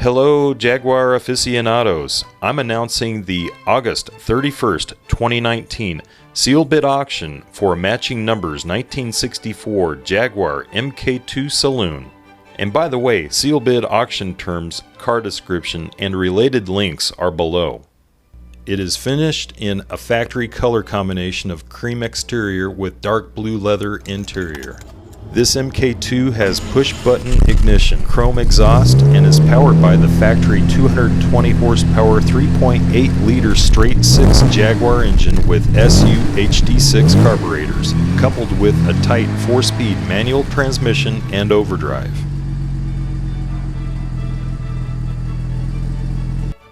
Hello Jaguar aficionados. I'm announcing the August 31st, 2019 sealed bid auction for a matching numbers 1964 Jaguar MK2 Saloon. And by the way, sealed bid auction terms, car description, and related links are below. It is finished in a factory color combination of cream exterior with dark blue leather interior. This MK2 has push-button ignition, chrome exhaust, and is powered by the factory 220 horsepower 3.8-liter straight-six Jaguar engine with SU HD6 carburetors, coupled with a tight 4-speed manual transmission and overdrive.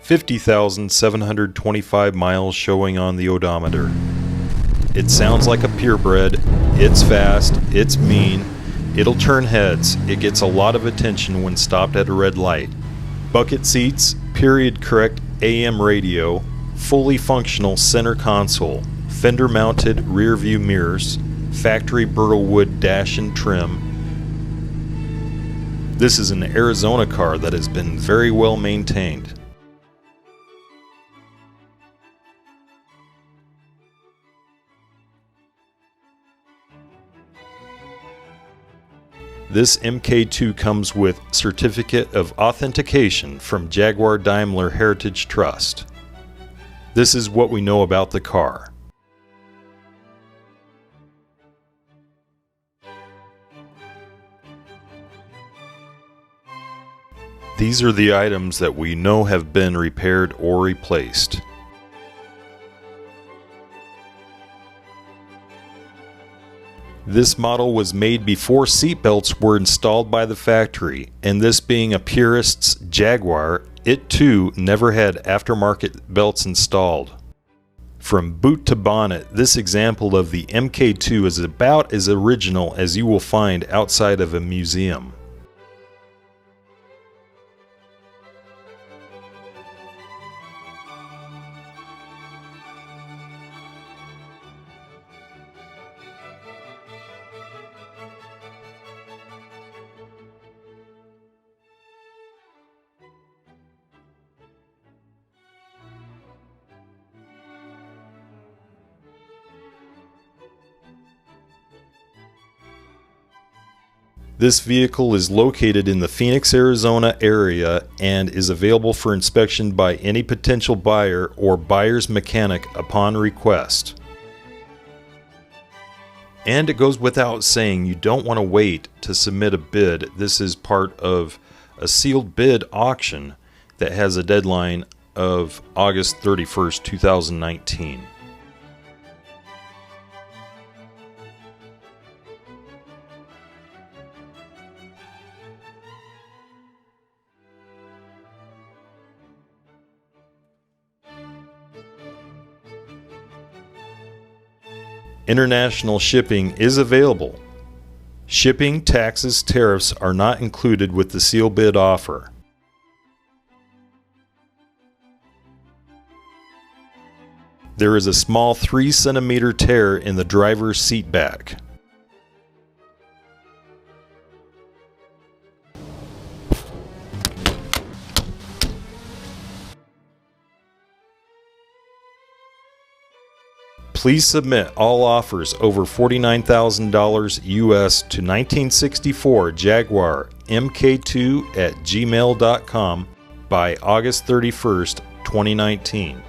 50,725 miles showing on the odometer. It sounds like a purebred, it's fast, it's mean, it'll turn heads, it gets a lot of attention when stopped at a red light. Bucket seats, period correct AM radio, fully functional center console, fender mounted rear view mirrors, factory burl wood dash and trim. This is an Arizona car that has been very well maintained. This MK2 comes with Certificate of Authentication from Jaguar-Daimler Heritage Trust. This is what we know about the car. These are the items that we know have been repaired or replaced. This model was made before seatbelts were installed by the factory, and this being a purist's Jaguar, it too never had aftermarket belts installed. From boot to bonnet, this example of the MK2 is about as original as you will find outside of a museum. This vehicle is located in the Phoenix, Arizona area and is available for inspection by any potential buyer or buyer's mechanic upon request. And it goes without saying, you don't want to wait to submit a bid. This is part of a sealed bid auction that has a deadline of August 31st, 2019. International shipping is available. Shipping, taxes, tariffs are not included with the sealed bid offer. There is a small 3-centimeter tear in the driver's seat back. Please submit all offers over $49,000 US to 1964 Jaguar MK2 at gmail.com by August 31st, 2019.